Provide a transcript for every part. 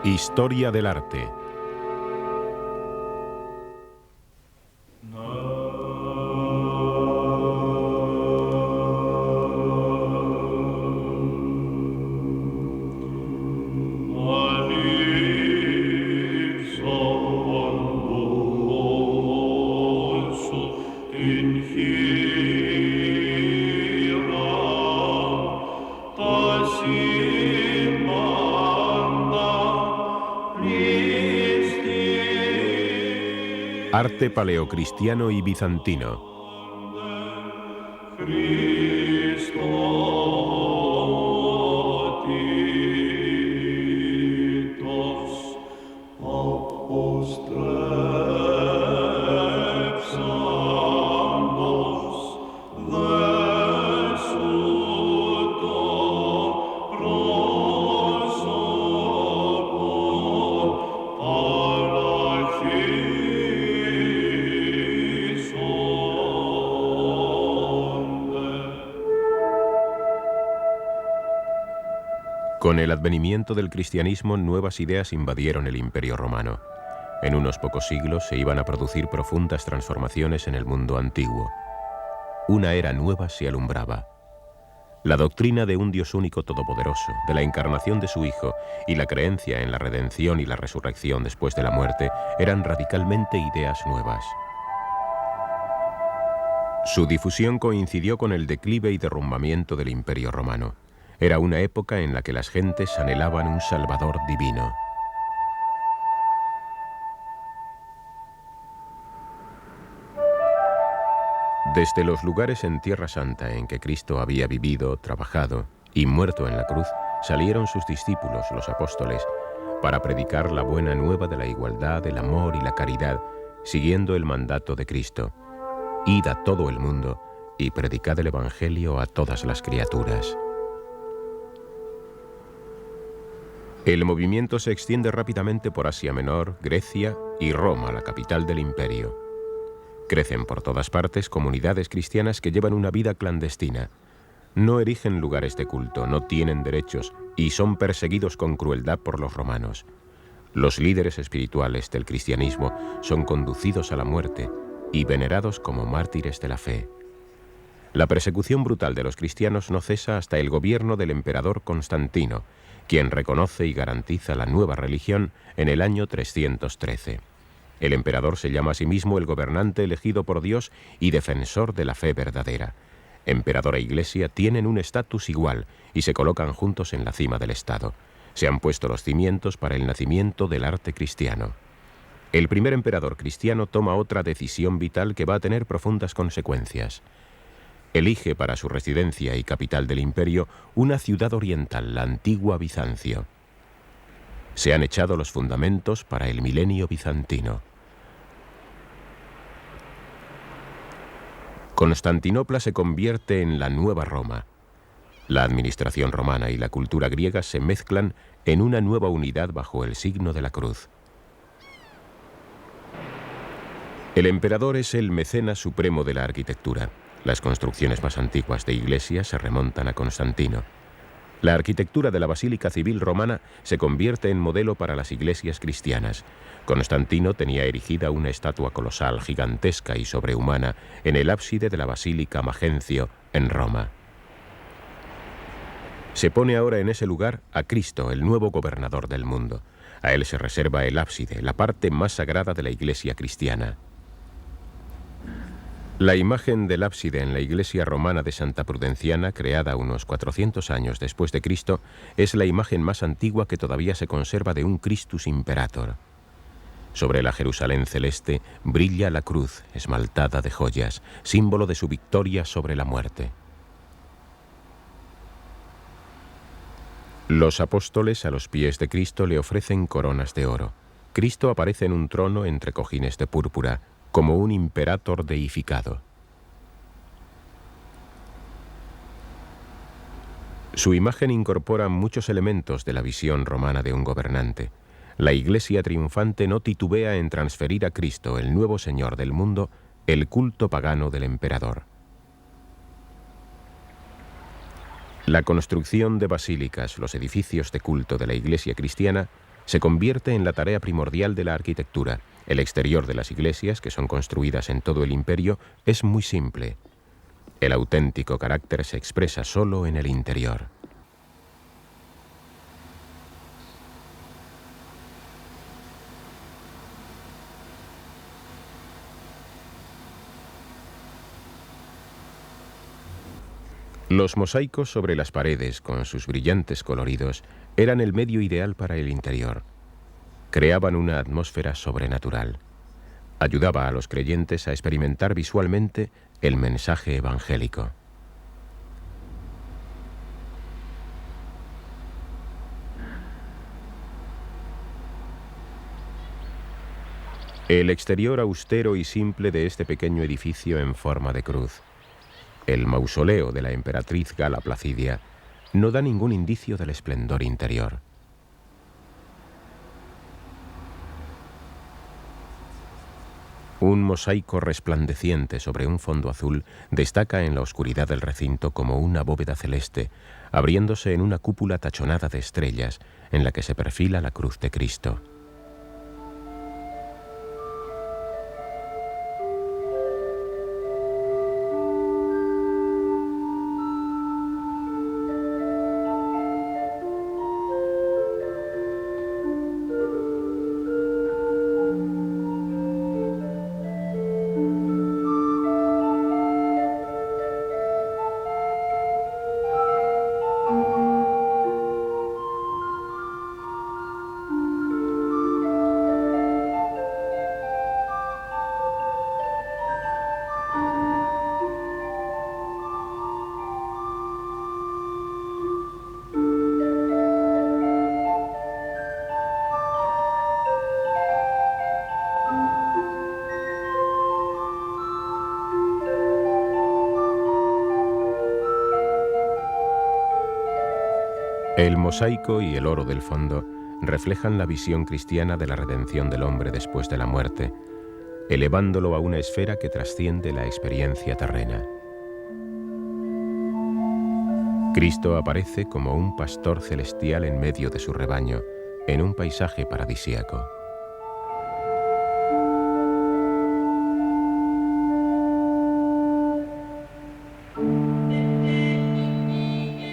Historia del arte. Arte paleocristiano y bizantino. Con el advenimiento del cristianismo, nuevas ideas invadieron el Imperio Romano. En unos pocos siglos se iban a producir profundas transformaciones en el mundo antiguo. Una era nueva se alumbraba. La doctrina de un Dios único todopoderoso, de la encarnación de su Hijo y la creencia en la redención y la resurrección después de la muerte eran radicalmente ideas nuevas. Su difusión coincidió con el declive y derrumbamiento del Imperio Romano. Era una época en la que las gentes anhelaban un Salvador divino. Desde los lugares en Tierra Santa en que Cristo había vivido, trabajado y muerto en la cruz, salieron sus discípulos, los apóstoles, para predicar la buena nueva de la igualdad, el amor y la caridad, siguiendo el mandato de Cristo. Id a todo el mundo y predicad el Evangelio a todas las criaturas. El movimiento se extiende rápidamente por Asia Menor, Grecia y Roma, la capital del imperio. Crecen por todas partes comunidades cristianas que llevan una vida clandestina. No erigen lugares de culto, no tienen derechos y son perseguidos con crueldad por los romanos. Los líderes espirituales del cristianismo son conducidos a la muerte y venerados como mártires de la fe. La persecución brutal de los cristianos no cesa hasta el gobierno del emperador Constantino, quien reconoce y garantiza la nueva religión en el año 313. El emperador se llama a sí mismo el gobernante elegido por Dios y defensor de la fe verdadera. Emperador e iglesia tienen un estatus igual y se colocan juntos en la cima del Estado. Se han puesto los cimientos para el nacimiento del arte cristiano. El primer emperador cristiano toma otra decisión vital que va a tener profundas consecuencias. Elige para su residencia y capital del imperio una ciudad oriental, la antigua Bizancio. Se han echado los fundamentos para el milenio bizantino. Constantinopla se convierte en la nueva Roma. La administración romana y la cultura griega se mezclan en una nueva unidad bajo el signo de la cruz. El emperador es el mecenas supremo de la arquitectura. Las construcciones más antiguas de iglesias se remontan a Constantino. La arquitectura de la Basílica Civil romana se convierte en modelo para las iglesias cristianas. Constantino tenía erigida una estatua colosal, gigantesca y sobrehumana en el ábside de la Basílica Magencio, en Roma. Se pone ahora en ese lugar a Cristo, el nuevo gobernador del mundo. A él se reserva el ábside, la parte más sagrada de la iglesia cristiana. La imagen del ábside en la iglesia romana de Santa Prudenciana, creada unos 400 años después de Cristo, es la imagen más antigua que todavía se conserva de un Christus Imperator. Sobre la Jerusalén celeste brilla la cruz esmaltada de joyas, símbolo de su victoria sobre la muerte. Los apóstoles a los pies de Cristo le ofrecen coronas de oro. Cristo aparece en un trono entre cojines de púrpura, como un imperator deificado. Su imagen incorpora muchos elementos de la visión romana de un gobernante. La iglesia triunfante no titubea en transferir a Cristo, el nuevo Señor del mundo, el culto pagano del emperador. La construcción de basílicas, los edificios de culto de la iglesia cristiana, se convierte en la tarea primordial de la arquitectura. El exterior de las iglesias, que son construidas en todo el imperio, es muy simple. El auténtico carácter se expresa solo en el interior. Los mosaicos sobre las paredes, con sus brillantes coloridos, eran el medio ideal para el interior. Creaban una atmósfera sobrenatural. Ayudaba a los creyentes a experimentar visualmente el mensaje evangélico. El exterior austero y simple de este pequeño edificio en forma de cruz, el mausoleo de la emperatriz Gala Placidia, no da ningún indicio del esplendor interior. Un mosaico resplandeciente sobre un fondo azul destaca en la oscuridad del recinto como una bóveda celeste, abriéndose en una cúpula tachonada de estrellas en la que se perfila la cruz de Cristo. El mosaico y el oro del fondo reflejan la visión cristiana de la redención del hombre después de la muerte, elevándolo a una esfera que trasciende la experiencia terrena. Cristo aparece como un pastor celestial en medio de su rebaño, en un paisaje paradisíaco.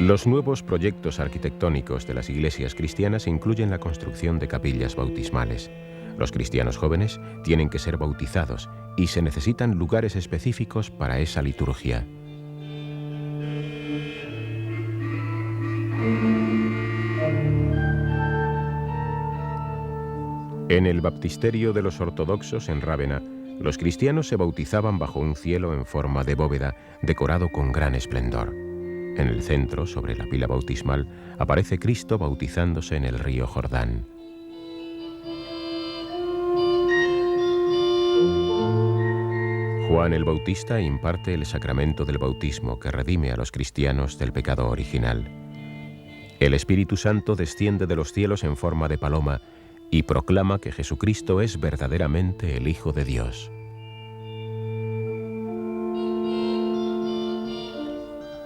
Los nuevos proyectos arquitectónicos de las iglesias cristianas incluyen la construcción de capillas bautismales. Los cristianos jóvenes tienen que ser bautizados y se necesitan lugares específicos para esa liturgia. En el baptisterio de los ortodoxos en Rávena, los cristianos se bautizaban bajo un cielo en forma de bóveda decorado con gran esplendor. En el centro, sobre la pila bautismal, aparece Cristo bautizándose en el río Jordán. Juan el Bautista imparte el sacramento del bautismo que redime a los cristianos del pecado original. El Espíritu Santo desciende de los cielos en forma de paloma y proclama que Jesucristo es verdaderamente el Hijo de Dios.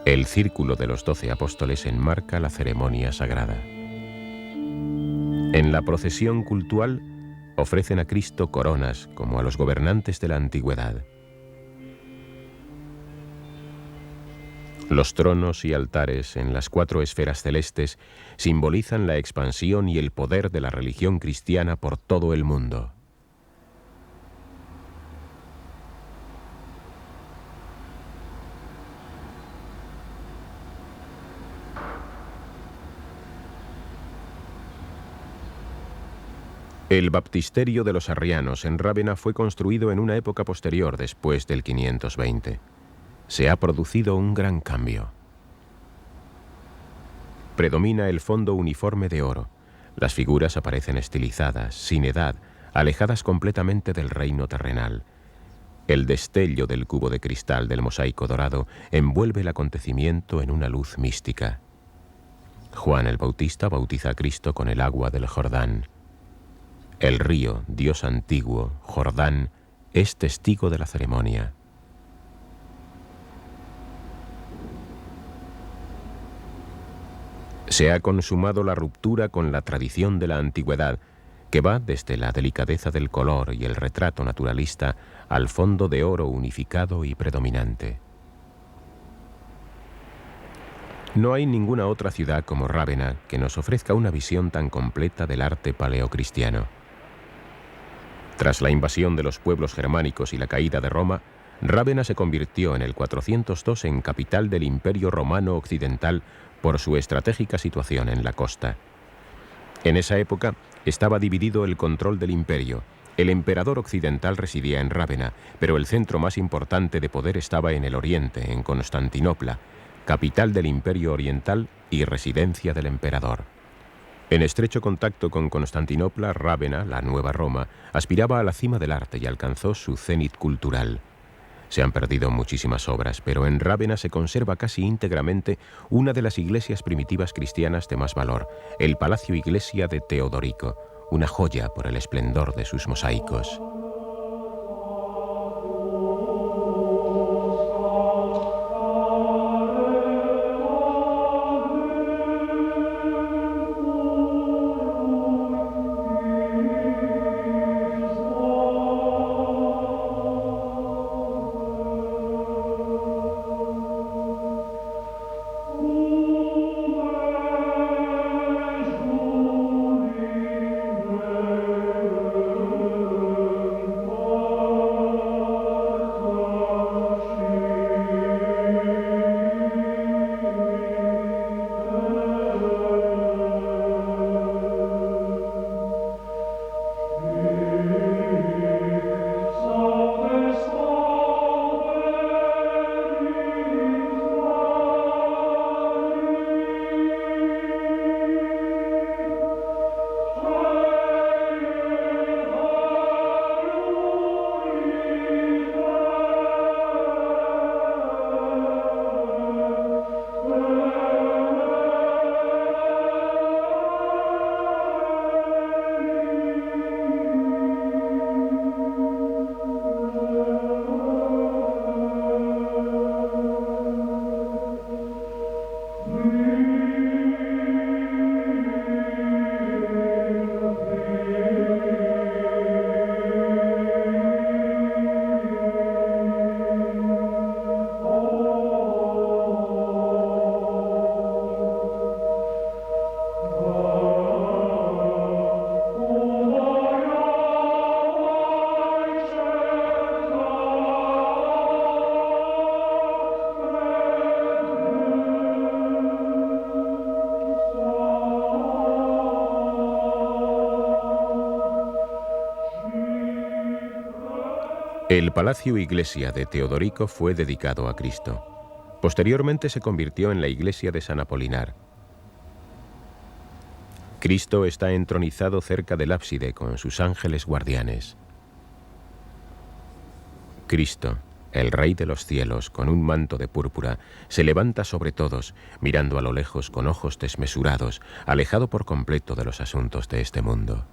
El círculo de los 12 apóstoles enmarca la ceremonia sagrada. En la procesión cultual ofrecen a Cristo coronas como a los gobernantes de la antigüedad. Los tronos y altares en las 4 esferas celestes simbolizan la expansión y el poder de la religión cristiana por todo el mundo. El baptisterio de los arrianos en Rávena fue construido en una época posterior, después del 520. Se ha producido un gran cambio. Predomina el fondo uniforme de oro. Las figuras aparecen estilizadas, sin edad, alejadas completamente del reino terrenal. El destello del cubo de cristal del mosaico dorado envuelve el acontecimiento en una luz mística. Juan el Bautista bautiza a Cristo con el agua del Jordán. El río, Dios antiguo, Jordán, es testigo de la ceremonia. Se ha consumado la ruptura con la tradición de la antigüedad, que va desde la delicadeza del color y el retrato naturalista al fondo de oro unificado y predominante. No hay ninguna otra ciudad como Rávena que nos ofrezca una visión tan completa del arte paleocristiano. Tras la invasión de los pueblos germánicos y la caída de Roma, Rávena se convirtió en el 402 en capital del Imperio Romano Occidental por su estratégica situación en la costa. En esa época estaba dividido el control del imperio. El emperador occidental residía en Rávena, pero el centro más importante de poder estaba en el oriente, en Constantinopla, capital del Imperio Oriental y residencia del emperador. En estrecho contacto con Constantinopla, Rávena, la nueva Roma, aspiraba a la cima del arte y alcanzó su cenit cultural. Se han perdido muchísimas obras, pero en Rávena se conserva casi íntegramente una de las iglesias primitivas cristianas de más valor, el Palacio Iglesia de Teodorico, una joya por el esplendor de sus mosaicos. El Palacio Iglesia de Teodorico fue dedicado a Cristo. Posteriormente se convirtió en la iglesia de San Apolinar. Cristo está entronizado cerca del ábside con sus ángeles guardianes. Cristo, el Rey de los cielos, con un manto de púrpura, se levanta sobre todos, mirando a lo lejos con ojos desmesurados, alejado por completo de los asuntos de este mundo.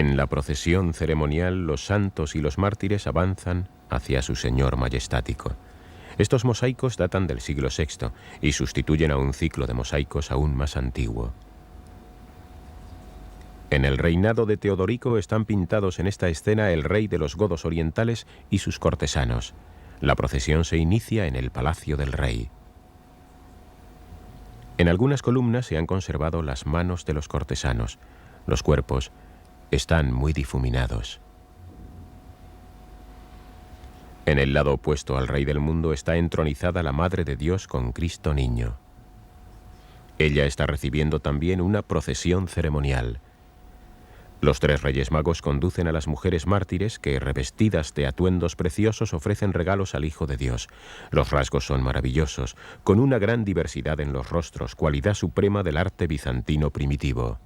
En la procesión ceremonial, los santos y los mártires avanzan hacia su Señor majestático. Estos mosaicos datan del siglo VI y sustituyen a un ciclo de mosaicos aún más antiguo. En el reinado de Teodorico están pintados en esta escena el rey de los godos orientales y sus cortesanos. La procesión se inicia en el palacio del rey. En algunas columnas se han conservado las manos de los cortesanos. Los cuerpos están muy difuminados. En el lado opuesto al Rey del mundo está entronizada la Madre de Dios con Cristo Niño. Ella está recibiendo también una procesión ceremonial. Los tres Reyes Magos conducen a las mujeres mártires que, revestidas de atuendos preciosos, ofrecen regalos al Hijo de Dios. Los rasgos son maravillosos, con una gran diversidad en los rostros, cualidad suprema del arte bizantino primitivo.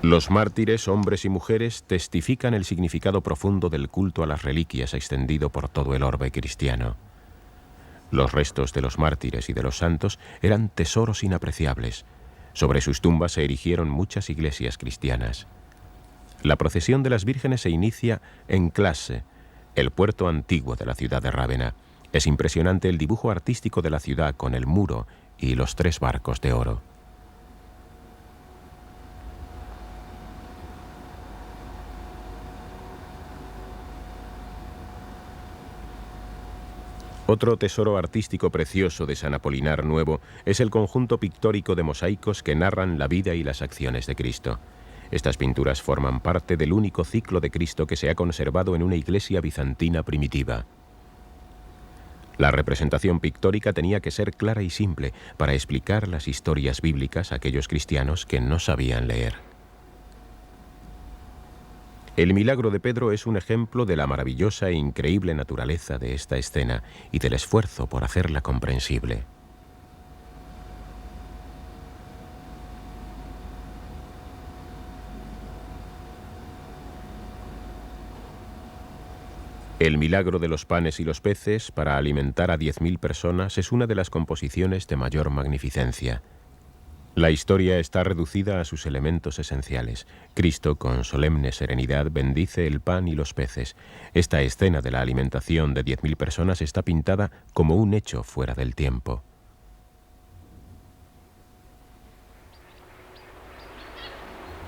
Los mártires, hombres y mujeres, testifican el significado profundo del culto a las reliquias extendido por todo el orbe cristiano. Los restos de los mártires y de los santos eran tesoros inapreciables. Sobre sus tumbas se erigieron muchas iglesias cristianas. La procesión de las vírgenes se inicia en Classe, el puerto antiguo de la ciudad de Rávena. Es impresionante el dibujo artístico de la ciudad con el muro y los 3 barcos de oro. Otro tesoro artístico precioso de San Apolinar Nuevo es el conjunto pictórico de mosaicos que narran la vida y las acciones de Cristo. Estas pinturas forman parte del único ciclo de Cristo que se ha conservado en una iglesia bizantina primitiva. La representación pictórica tenía que ser clara y simple para explicar las historias bíblicas a aquellos cristianos que no sabían leer. El milagro de Pedro es un ejemplo de la maravillosa e increíble naturaleza de esta escena y del esfuerzo por hacerla comprensible. El milagro de los panes y los peces para alimentar a 10.000 personas es una de las composiciones de mayor magnificencia. La historia está reducida a sus elementos esenciales. Cristo, con solemne serenidad, bendice el pan y los peces. Esta escena de la alimentación de 10.000 personas está pintada como un hecho fuera del tiempo.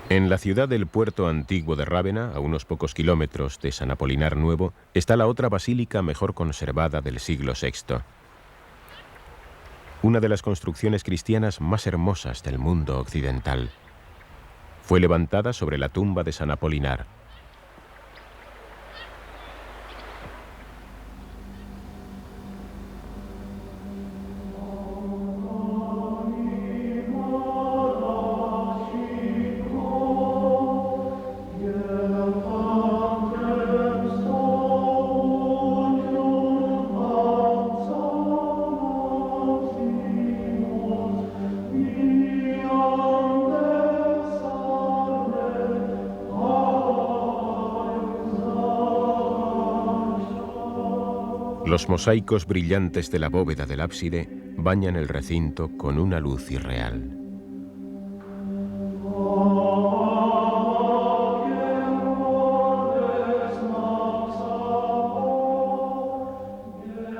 En la ciudad del puerto antiguo de Rávena, a unos pocos kilómetros de San Apolinar Nuevo, está la otra basílica mejor conservada del siglo VI. Una de las construcciones cristianas más hermosas del mundo occidental. Fue levantada sobre la tumba de San Apolinar. Los mosaicos brillantes de la bóveda del ábside bañan el recinto con una luz irreal.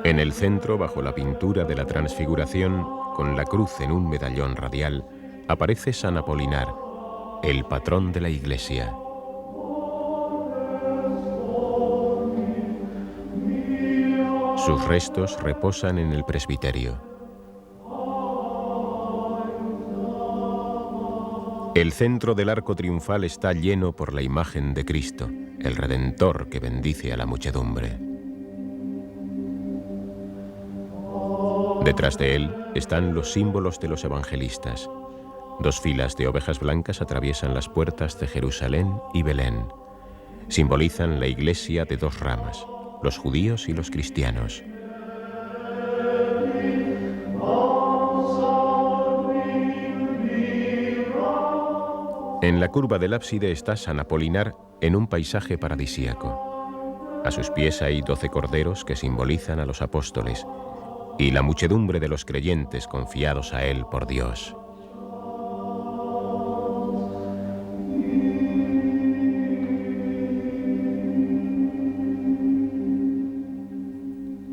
En el centro, bajo la pintura de la Transfiguración, con la cruz en un medallón radial, aparece San Apolinar, el patrón de la Iglesia. Sus restos reposan en el presbiterio. El centro del arco triunfal está lleno por la imagen de Cristo, el Redentor que bendice a la muchedumbre. Detrás de él están los símbolos de los evangelistas. 2 filas de ovejas blancas atraviesan las puertas de Jerusalén y Belén. Simbolizan la iglesia de 2 ramas, los judíos y los cristianos. En la curva del ábside está San Apolinar en un paisaje paradisíaco. A sus pies hay 12 corderos que simbolizan a los apóstoles y la muchedumbre de los creyentes confiados a él por Dios.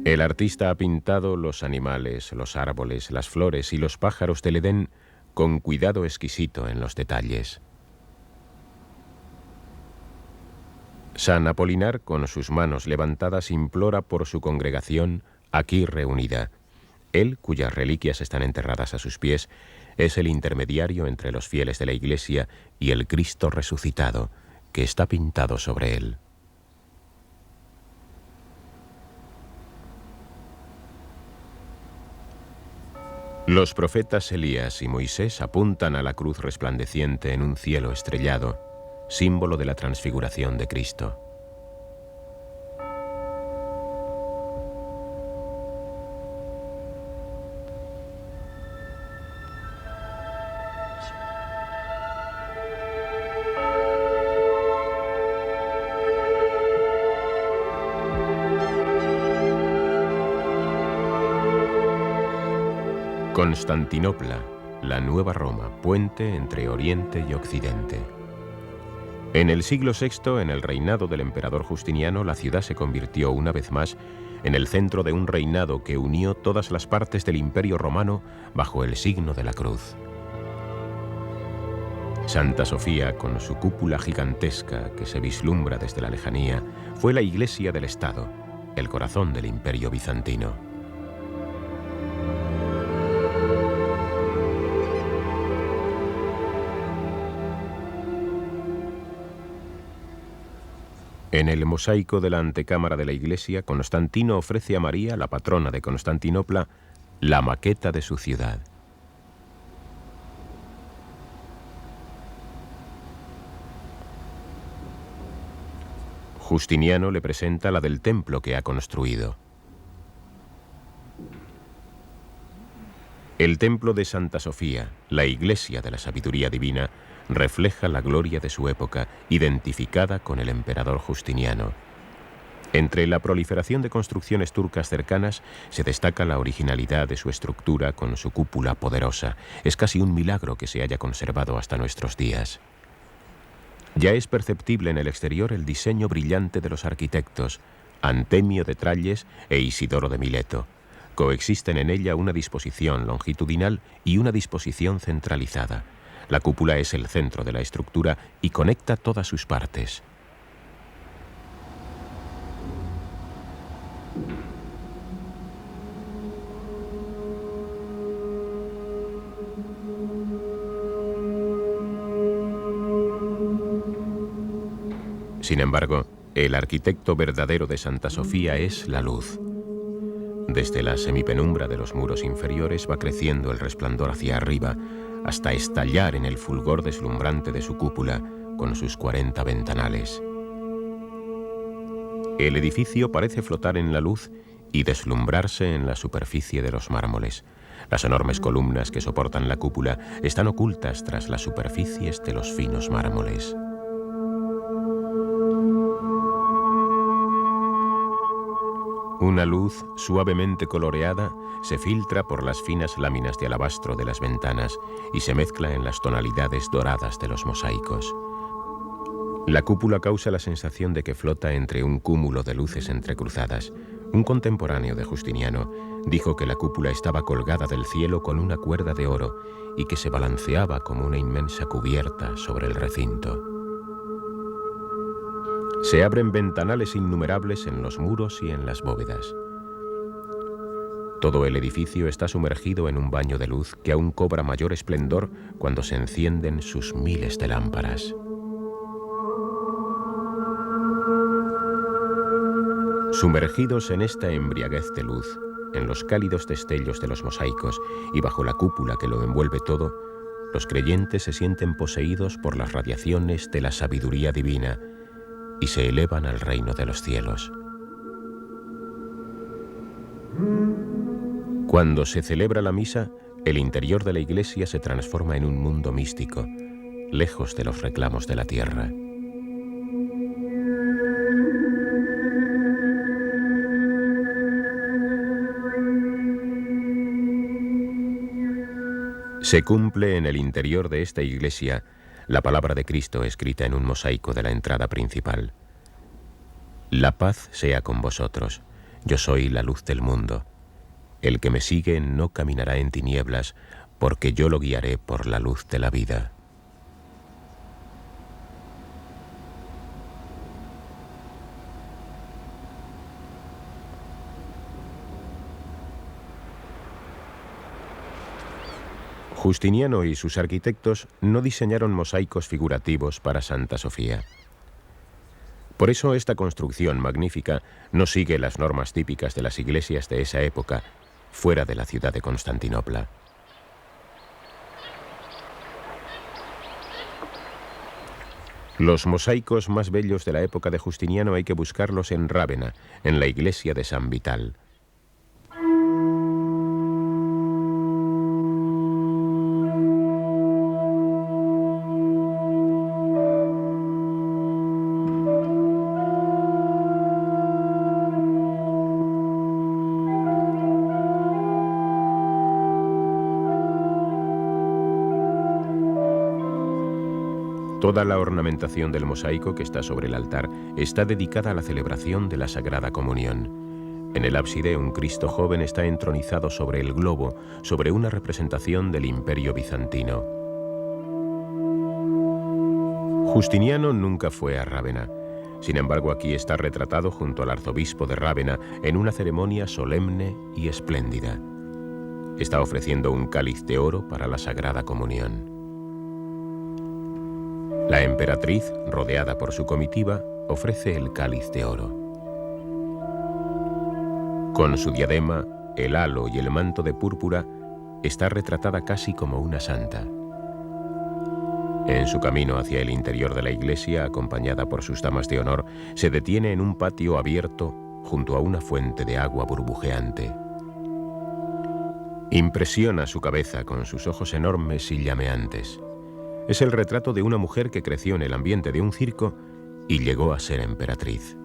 El artista ha pintado los animales, los árboles, las flores y los pájaros del Edén con cuidado exquisito en los detalles. San Apolinar, con sus manos levantadas, implora por su congregación aquí reunida. Él, cuyas reliquias están enterradas a sus pies, es el intermediario entre los fieles de la Iglesia y el Cristo resucitado, que está pintado sobre él. Los profetas Elías y Moisés apuntan a la cruz resplandeciente en un cielo estrellado, símbolo de la transfiguración de Cristo. Constantinopla, la nueva Roma, puente entre Oriente y Occidente. En el siglo VI, en el reinado del emperador Justiniano, la ciudad se convirtió una vez más en el centro de un reinado que unió todas las partes del Imperio Romano bajo el signo de la cruz. Santa Sofía, con su cúpula gigantesca que se vislumbra desde la lejanía, fue la iglesia del Estado, el corazón del Imperio bizantino. En el mosaico de la antecámara de la iglesia, Constantino ofrece a María, la patrona de Constantinopla, la maqueta de su ciudad. Justiniano le presenta la del templo que ha construido. El templo de Santa Sofía, la iglesia de la sabiduría divina, refleja la gloria de su época, identificada con el emperador Justiniano. Entre la proliferación de construcciones turcas cercanas se destaca la originalidad de su estructura con su cúpula poderosa. Es casi un milagro que se haya conservado hasta nuestros días. Ya es perceptible en el exterior el diseño brillante de los arquitectos, Antemio de Tralles e Isidoro de Mileto. Coexisten en ella una disposición longitudinal y una disposición centralizada. La cúpula es el centro de la estructura y conecta todas sus partes. Sin embargo, el arquitecto verdadero de Santa Sofía es la luz. Desde la semipenumbra de los muros inferiores va creciendo el resplandor hacia arriba, hasta estallar en el fulgor deslumbrante de su cúpula con sus 40 ventanales. El edificio parece flotar en la luz y deslumbrarse en la superficie de los mármoles. Las enormes columnas que soportan la cúpula están ocultas tras las superficies de los finos mármoles. Una luz suavemente coloreada se filtra por las finas láminas de alabastro de las ventanas y se mezcla en las tonalidades doradas de los mosaicos. La cúpula causa la sensación de que flota entre un cúmulo de luces entrecruzadas. Un contemporáneo de Justiniano dijo que la cúpula estaba colgada del cielo con una cuerda de oro y que se balanceaba como una inmensa cubierta sobre el recinto. Se abren ventanales innumerables en los muros y en las bóvedas. Todo el edificio está sumergido en un baño de luz que aún cobra mayor esplendor cuando se encienden sus miles de lámparas. Sumergidos en esta embriaguez de luz, en los cálidos destellos de los mosaicos y bajo la cúpula que lo envuelve todo, los creyentes se sienten poseídos por las radiaciones de la sabiduría divina y se elevan al reino de los cielos. Cuando se celebra la misa, el interior de la iglesia se transforma en un mundo místico, lejos de los reclamos de la tierra. Se cumple en el interior de esta iglesia la palabra de Cristo escrita en un mosaico de la entrada principal. La paz sea con vosotros. Yo soy la luz del mundo. El que me sigue no caminará en tinieblas, porque yo lo guiaré por la luz de la vida. Justiniano y sus arquitectos no diseñaron mosaicos figurativos para Santa Sofía. Por eso esta construcción magnífica no sigue las normas típicas de las iglesias de esa época, fuera de la ciudad de Constantinopla. Los mosaicos más bellos de la época de Justiniano hay que buscarlos en Rávena, en la iglesia de San Vital. Toda la ornamentación del mosaico que está sobre el altar está dedicada a la celebración de la Sagrada Comunión. En el ábside, un Cristo joven está entronizado sobre el globo, sobre una representación del Imperio bizantino. Justiniano nunca fue a Rávena. Sin embargo, aquí está retratado junto al arzobispo de Rávena en una ceremonia solemne y espléndida. Está ofreciendo un cáliz de oro para la Sagrada Comunión. La emperatriz, rodeada por su comitiva, ofrece el cáliz de oro. Con su diadema, el halo y el manto de púrpura, está retratada casi como una santa. En su camino hacia el interior de la iglesia, acompañada por sus damas de honor, se detiene en un patio abierto junto a una fuente de agua burbujeante. Impresiona su cabeza con sus ojos enormes y llameantes. Es el retrato de una mujer que creció en el ambiente de un circo y llegó a ser emperatriz.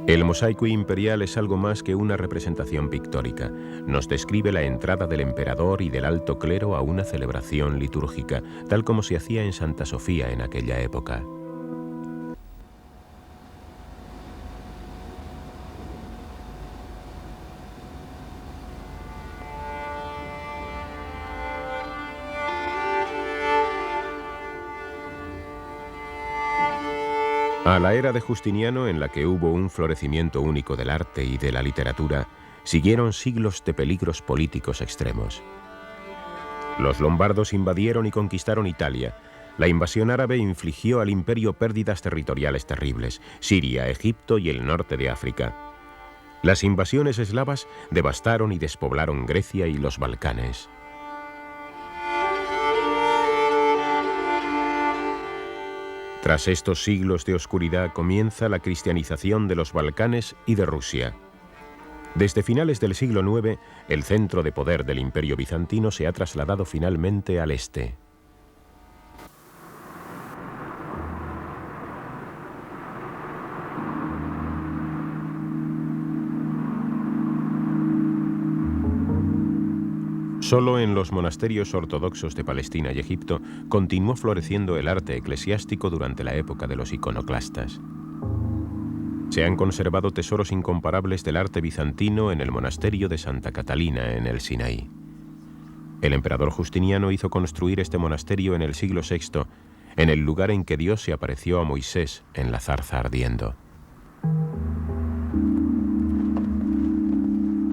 El mosaico imperial es algo más que una representación pictórica. Nos describe la entrada del emperador y del alto clero a una celebración litúrgica, tal como se hacía en Santa Sofía en aquella época. A la era de Justiniano, en la que hubo un florecimiento único del arte y de la literatura, siguieron siglos de peligros políticos extremos. Los lombardos invadieron y conquistaron Italia. La invasión árabe infligió al imperio pérdidas territoriales terribles, Siria, Egipto y el norte de África. Las invasiones eslavas devastaron y despoblaron Grecia y los Balcanes. Tras estos siglos de oscuridad comienza la cristianización de los Balcanes y de Rusia. Desde finales del siglo IX, el centro de poder del Imperio bizantino se ha trasladado finalmente al este. Solo en los monasterios ortodoxos de Palestina y Egipto continuó floreciendo el arte eclesiástico durante la época de los iconoclastas. Se han conservado tesoros incomparables del arte bizantino en el monasterio de Santa Catalina, en el Sinaí. El emperador Justiniano hizo construir este monasterio en el siglo VI, en el lugar en que Dios se apareció a Moisés en la zarza ardiendo.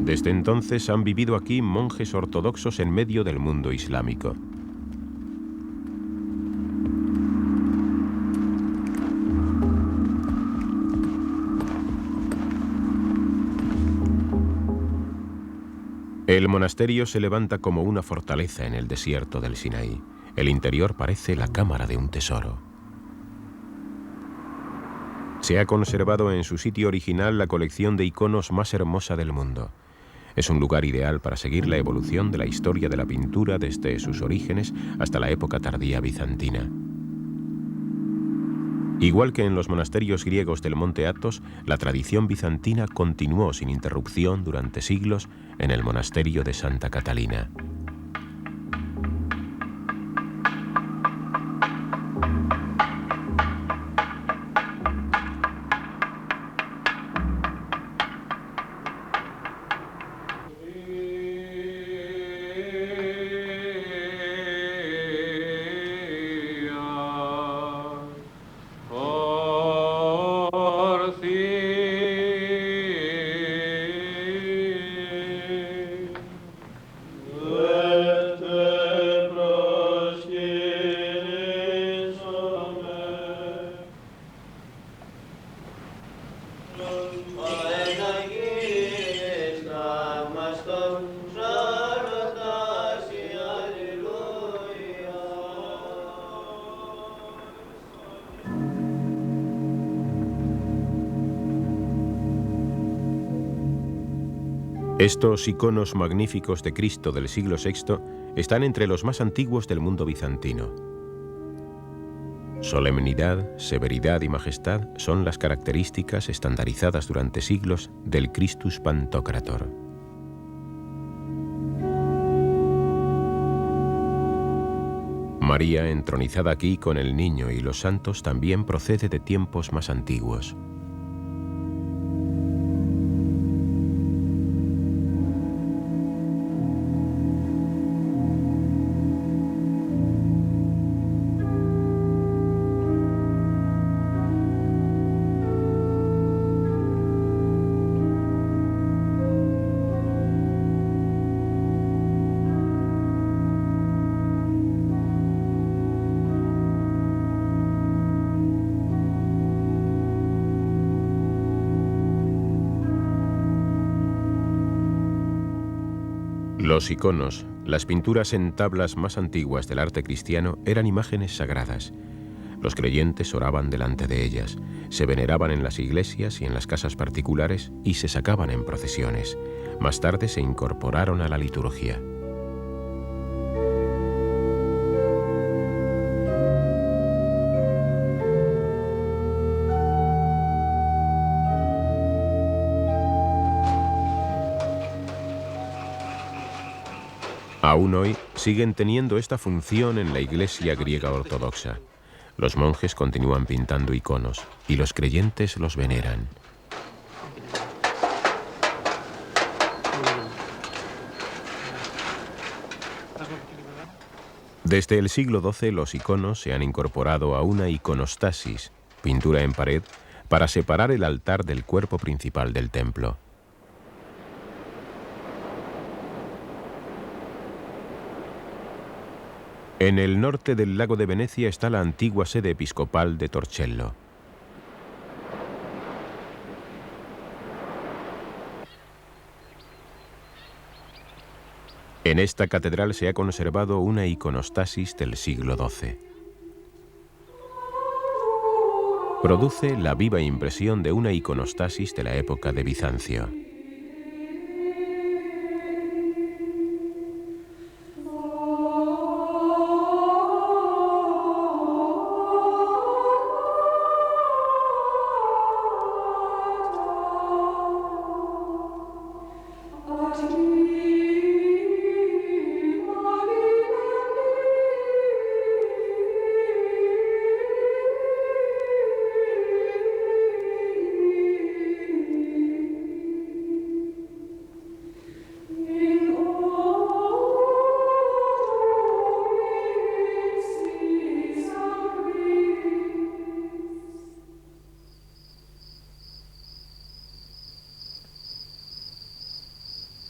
Desde entonces han vivido aquí monjes ortodoxos en medio del mundo islámico. El monasterio se levanta como una fortaleza en el desierto del Sinaí. El interior parece la cámara de un tesoro. Se ha conservado en su sitio original la colección de iconos más hermosa del mundo. Es un lugar ideal para seguir la evolución de la historia de la pintura desde sus orígenes hasta la época tardía bizantina. Igual que en los monasterios griegos del monte Athos, la tradición bizantina continuó sin interrupción durante siglos en el monasterio de Santa Catalina. Estos iconos magníficos de Cristo del siglo VI están entre los más antiguos del mundo bizantino. Solemnidad, severidad y majestad son las características estandarizadas durante siglos del Christus Pantocrator. María, entronizada aquí con el niño y los santos, también procede de tiempos más antiguos. Los iconos, las pinturas en tablas más antiguas del arte cristiano, eran imágenes sagradas. Los creyentes oraban delante de ellas, se veneraban en las iglesias y en las casas particulares y se sacaban en procesiones. Más tarde se incorporaron a la liturgia. Aún hoy siguen teniendo esta función en la Iglesia griega ortodoxa. Los monjes continúan pintando iconos y los creyentes los veneran. Desde el siglo XII los iconos se han incorporado a una iconostasis, pintura en pared, para separar el altar del cuerpo principal del templo. En el norte del lago de Venecia está la antigua sede episcopal de Torcello. En esta catedral se ha conservado una iconostasis del siglo XII. Produce la viva impresión de una iconostasis de la época de Bizancio.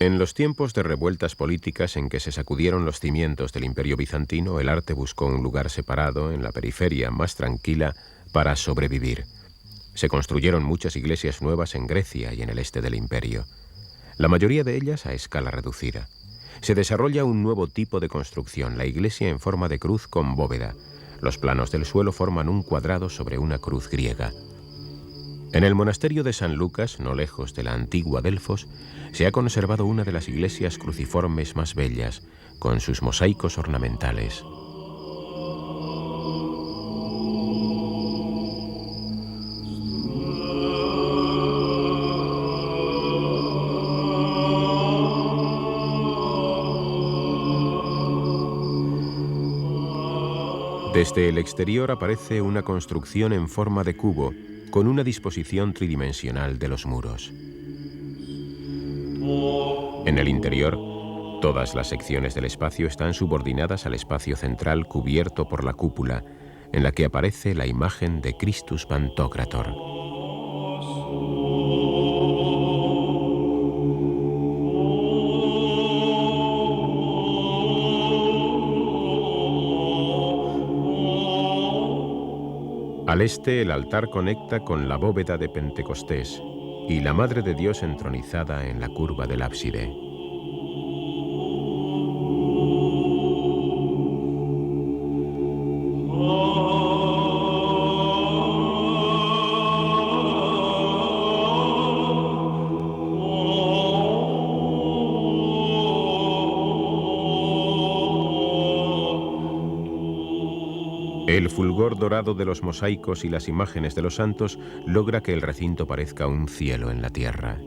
En los tiempos de revueltas políticas en que se sacudieron los cimientos del Imperio bizantino, el arte buscó un lugar separado, en la periferia más tranquila, para sobrevivir. Se construyeron muchas iglesias nuevas en Grecia y en el este del imperio, la mayoría de ellas a escala reducida. Se desarrolla un nuevo tipo de construcción, la iglesia en forma de cruz con bóveda. Los planos del suelo forman un cuadrado sobre una cruz griega. En el monasterio de San Lucas, no lejos de la antigua Delfos, se ha conservado una de las iglesias cruciformes más bellas, con sus mosaicos ornamentales. Desde el exterior aparece una construcción en forma de cubo, con una disposición tridimensional de los muros. En el interior, todas las secciones del espacio están subordinadas al espacio central cubierto por la cúpula, en la que aparece la imagen de Christus Pantocrator. Al este, el altar conecta con la bóveda de Pentecostés y la Madre de Dios entronizada en la curva del ábside. El fulgor dorado de los mosaicos y las imágenes de los santos logra que el recinto parezca un cielo en la tierra.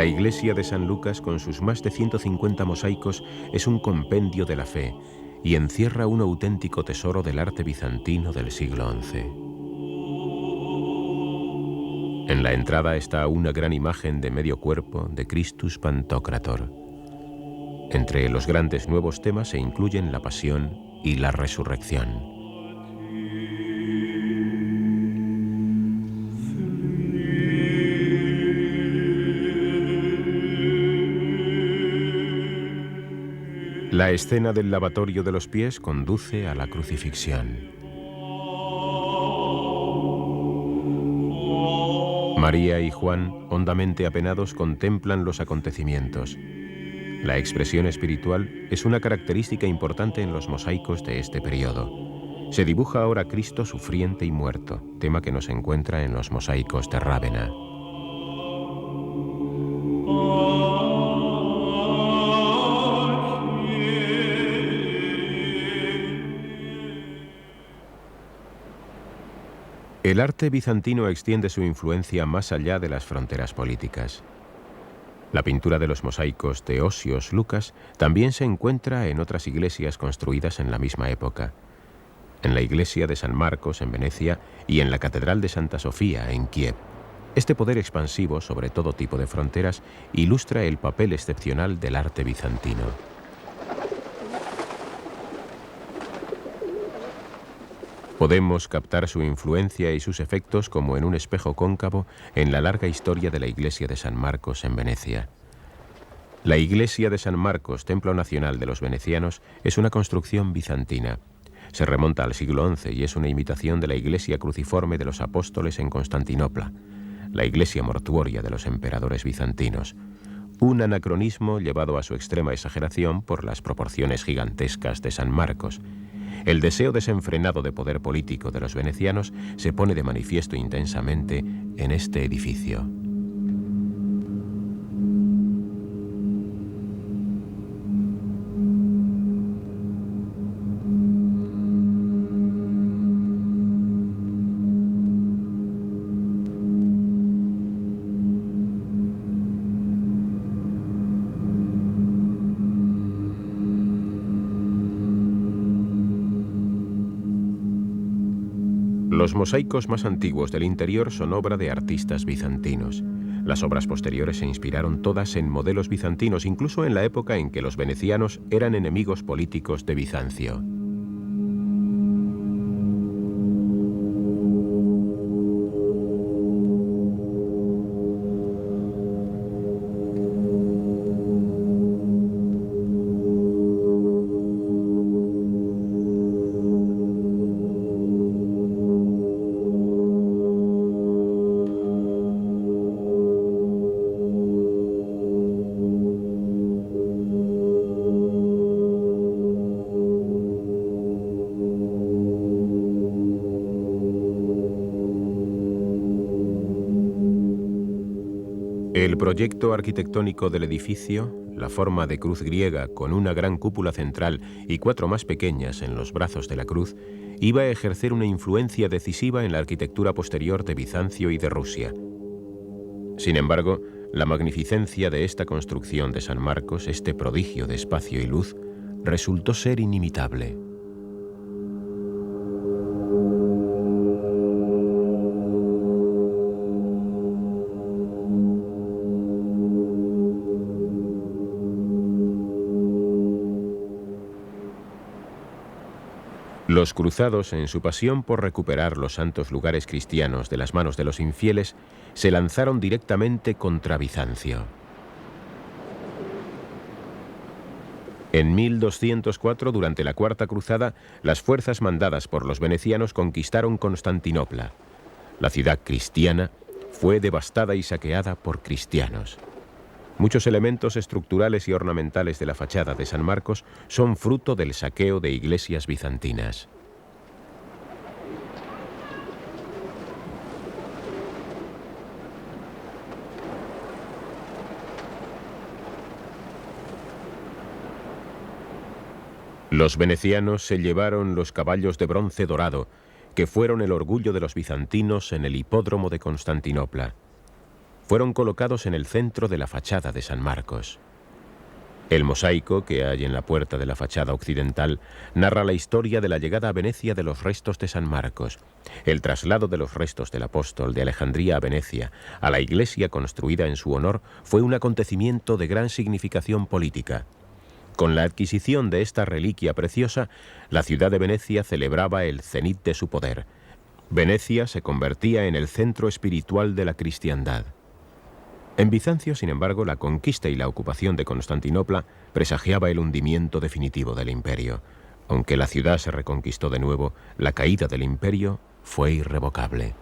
La iglesia de San Lucas, con sus más de 150 mosaicos, es un compendio de la fe y encierra un auténtico tesoro del arte bizantino del siglo XI. En la entrada está una gran imagen de medio cuerpo de Christus Pantocrator. Entre los grandes nuevos temas se incluyen la pasión y la resurrección. La escena del lavatorio de los pies conduce a la crucifixión. María y Juan, hondamente apenados, contemplan los acontecimientos. La expresión espiritual es una característica importante en los mosaicos de este periodo. Se dibuja ahora Cristo sufriente y muerto, tema que no se encuentra en los mosaicos de Rávena. El arte bizantino extiende su influencia más allá de las fronteras políticas. La pintura de los mosaicos de Osios Lucas también se encuentra en otras iglesias construidas en la misma época. En la iglesia de San Marcos en Venecia y en la catedral de Santa Sofía en Kiev. Este poder expansivo sobre todo tipo de fronteras ilustra el papel excepcional del arte bizantino. Podemos captar su influencia y sus efectos como en un espejo cóncavo en la larga historia de la iglesia de San Marcos en Venecia. La iglesia de San Marcos, templo nacional de los venecianos, es una construcción bizantina. Se remonta al siglo XI y es una imitación de la iglesia cruciforme de los apóstoles en Constantinopla, la iglesia mortuoria de los emperadores bizantinos. Un anacronismo llevado a su extrema exageración por las proporciones gigantescas de San Marcos. El deseo desenfrenado de poder político de los venecianos se pone de manifiesto intensamente en este edificio. Los mosaicos más antiguos del interior son obra de artistas bizantinos. Las obras posteriores se inspiraron todas en modelos bizantinos, incluso en la época en que los venecianos eran enemigos políticos de Bizancio. El proyecto arquitectónico del edificio, la forma de cruz griega con una gran cúpula central y 4 más pequeñas en los brazos de la cruz, iba a ejercer una influencia decisiva en la arquitectura posterior de Bizancio y de Rusia. Sin embargo, la magnificencia de esta construcción de San Marcos, este prodigio de espacio y luz, resultó ser inimitable. Los cruzados, en su pasión por recuperar los santos lugares cristianos de las manos de los infieles, se lanzaron directamente contra Bizancio. En 1204, durante la Cuarta Cruzada, las fuerzas mandadas por los venecianos conquistaron Constantinopla. La ciudad cristiana fue devastada y saqueada por cristianos. Muchos elementos estructurales y ornamentales de la fachada de San Marcos son fruto del saqueo de iglesias bizantinas. Los venecianos se llevaron los caballos de bronce dorado, que fueron el orgullo de los bizantinos en el hipódromo de Constantinopla. fueron colocados en el centro de la fachada de San Marcos. El mosaico que hay en la puerta de la fachada occidental narra la historia de la llegada a Venecia de los restos de San Marcos. El traslado de los restos del apóstol de Alejandría a Venecia, a la iglesia construida en su honor, fue un acontecimiento de gran significación política. Con la adquisición de esta reliquia preciosa, la ciudad de Venecia celebraba el cenit de su poder. Venecia se convertía en el centro espiritual de la cristiandad. En Bizancio, sin embargo, la conquista y la ocupación de Constantinopla presagiaba el hundimiento definitivo del imperio. Aunque la ciudad se reconquistó de nuevo, la caída del imperio fue irrevocable.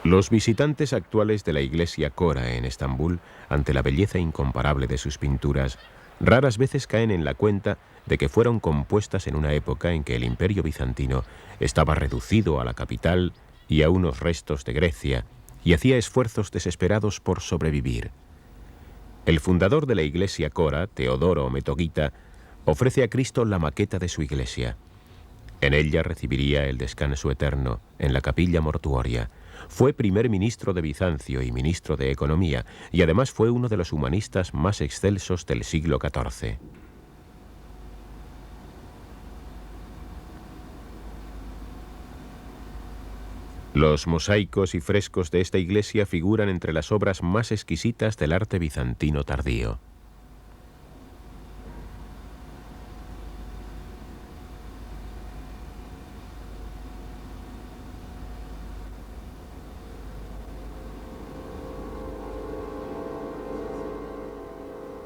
Los visitantes actuales de la iglesia Cora en Estambul, ante la belleza incomparable de sus pinturas, raras veces caen en la cuenta de que fueron compuestas en una época en que el imperio bizantino estaba reducido a la capital y a unos restos de Grecia, y hacía esfuerzos desesperados por sobrevivir. El fundador de la iglesia Cora, Teodoro Metogita, ofrece a Cristo la maqueta de su iglesia. En ella recibiría el descanso eterno, en la capilla mortuoria. Fue primer ministro de Bizancio y ministro de Economía, y además fue uno de los humanistas más excelsos del siglo XIV. Los mosaicos y frescos de esta iglesia figuran entre las obras más exquisitas del arte bizantino tardío.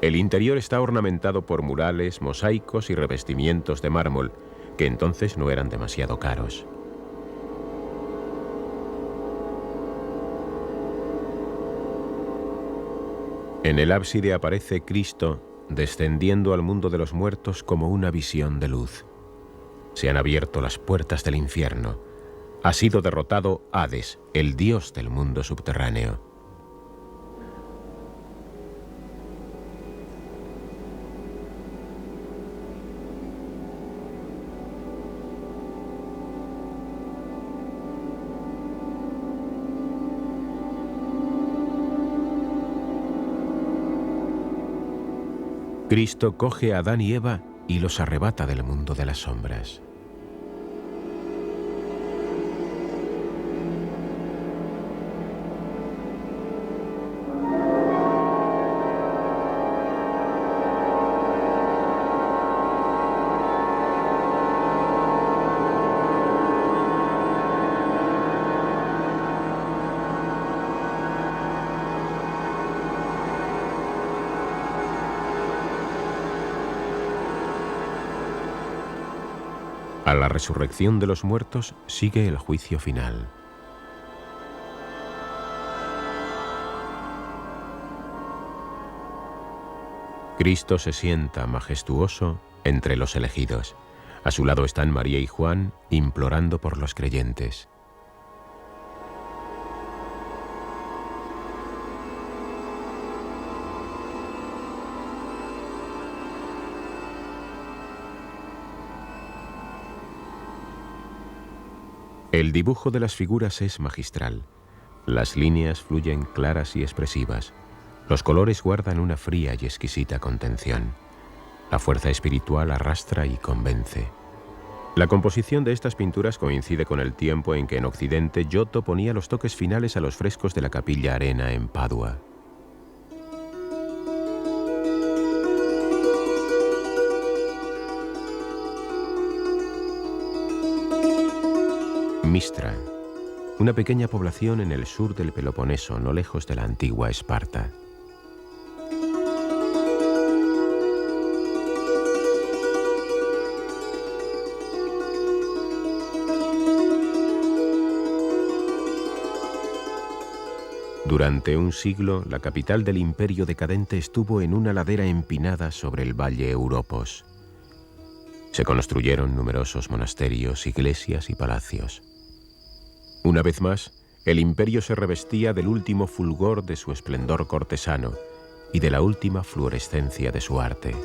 El interior está ornamentado por murales, mosaicos y revestimientos de mármol, que entonces no eran demasiado caros. En el ábside aparece Cristo descendiendo al mundo de los muertos como una visión de luz. Se han abierto las puertas del infierno. Ha sido derrotado Hades, el dios del mundo subterráneo. Cristo coge a Adán y Eva y los arrebata del mundo de las sombras. A la resurrección de los muertos sigue el juicio final. Cristo se sienta majestuoso entre los elegidos. A su lado están María y Juan implorando por los creyentes. El dibujo de las figuras es magistral. Las líneas fluyen claras y expresivas. Los colores guardan una fría y exquisita contención. La fuerza espiritual arrastra y convence. La composición de estas pinturas coincide con el tiempo en que en Occidente Giotto ponía los toques finales a los frescos de la Capilla Arena en Padua. Mistra, una pequeña población en el sur del Peloponeso, no lejos de la antigua Esparta. Durante un siglo, la capital del imperio decadente estuvo en una ladera empinada sobre el valle Europos. Se construyeron numerosos monasterios, iglesias y palacios. Una vez más, el imperio se revestía del último fulgor de su esplendor cortesano y de la última fluorescencia de su arte.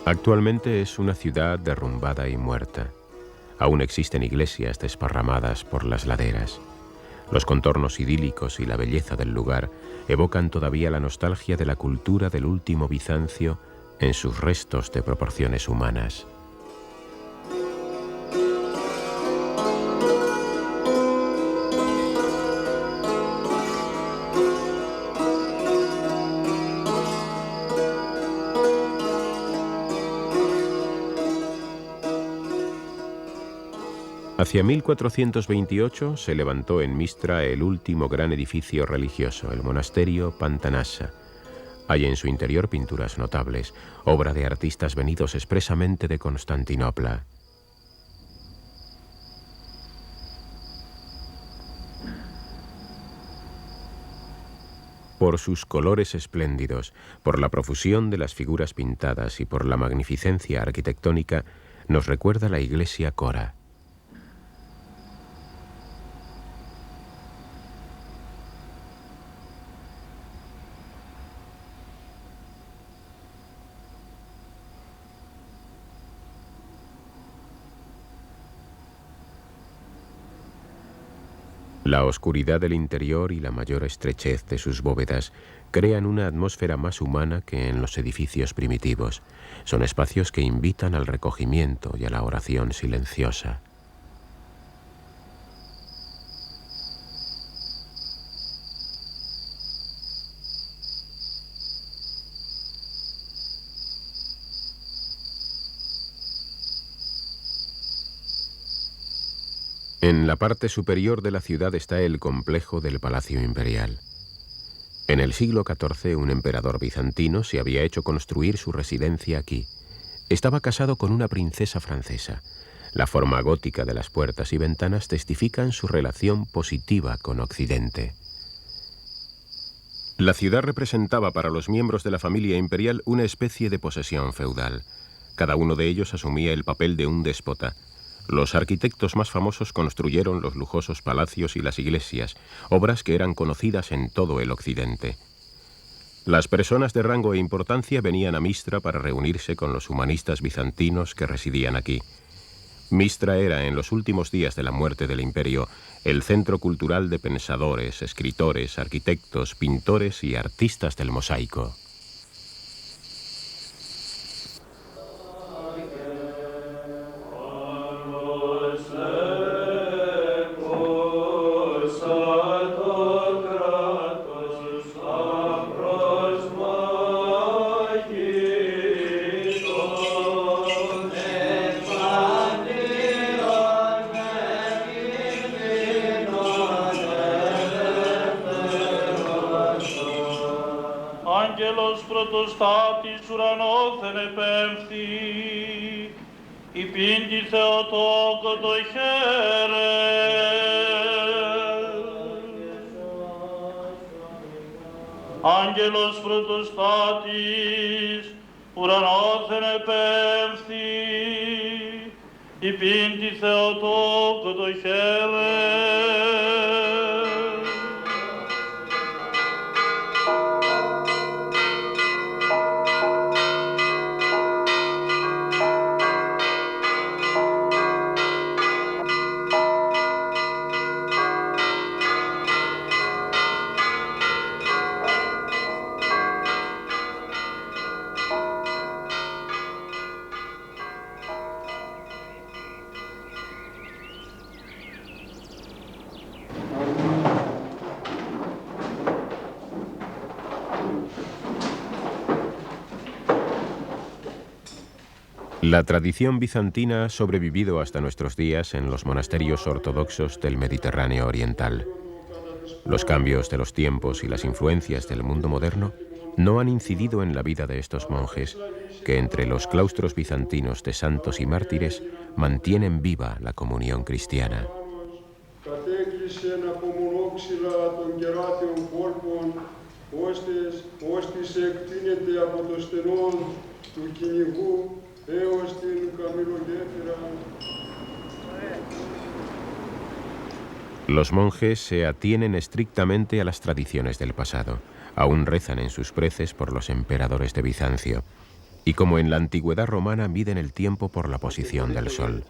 Actualmente es una ciudad derrumbada y muerta. Aún existen iglesias desparramadas por las laderas. Los contornos idílicos y la belleza del lugar evocan todavía la nostalgia de la cultura del último Bizancio en sus restos de proporciones humanas. Hacia 1428 se levantó en Mistra el último gran edificio religioso, el monasterio Pantanassa. Hay en su interior pinturas notables, obra de artistas venidos expresamente de Constantinopla. Por sus colores espléndidos, por la profusión de las figuras pintadas y por la magnificencia arquitectónica, nos recuerda la iglesia Cora. La oscuridad del interior y la mayor estrechez de sus bóvedas crean una atmósfera más humana que en los edificios primitivos. Son espacios que invitan al recogimiento y a la oración silenciosa. En la parte superior de la ciudad está el complejo del Palacio Imperial. En el siglo XIV, un emperador bizantino se había hecho construir su residencia aquí. Estaba casado con una princesa francesa. La forma gótica de las puertas y ventanas testifican su relación positiva con Occidente. La ciudad representaba para los miembros de la familia imperial una especie de posesión feudal. Cada uno de ellos asumía el papel de un déspota. Los arquitectos más famosos construyeron los lujosos palacios y las iglesias, obras que eran conocidas en todo el occidente. Las personas de rango e importancia venían a Mistra para reunirse con los humanistas bizantinos que residían aquí. Mistra era, en los últimos días de la muerte del imperio, el centro cultural de pensadores, escritores, arquitectos, pintores y artistas del mosaico. Άγγελος πρωτοστάτης ουρανόθεν επέμφθη, υπήντη Θεοτόκο το χαίρε. Άγγελος πρωτοστάτης ουρανόθεν επέμφθη, υπήντη Θεοτόκο το χαίρε. La tradición bizantina ha sobrevivido hasta nuestros días en los monasterios ortodoxos del Mediterráneo oriental. Los cambios de los tiempos y las influencias del mundo moderno no han incidido en la vida de estos monjes, que entre los claustros bizantinos de santos y mártires mantienen viva la comunión cristiana. Los monjes se atienen estrictamente a las tradiciones del pasado. Aún rezan en sus preces por los emperadores de Bizancio. y como en la antigüedad romana miden el tiempo por la posición del sol.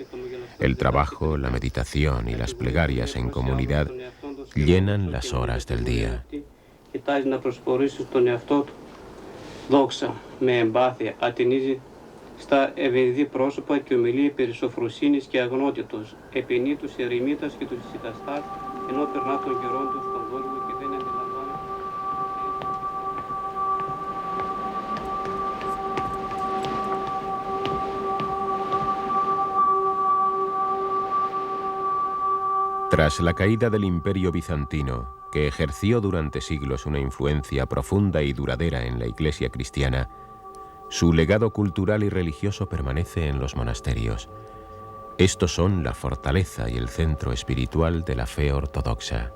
El trabajo, la meditación y las plegarias en comunidad llenan las horas del día. Δόξα με εμπάθεια ατενίζει στα ευαισθή πρόσωπα και ομιλεί περί σοφροσύνης και αγνότητος, επενεί τους ερημίτας και τους σιταστάς, ενώ περνά τον καιρό του στον κόσμο και δεν αντιλαμβάνει. Tras la caída del Imperio bizantino, que ejerció durante siglos una influencia profunda y duradera en la Iglesia cristiana, su legado cultural y religioso permanece en los monasterios. Estos son la fortaleza y el centro espiritual de la fe ortodoxa.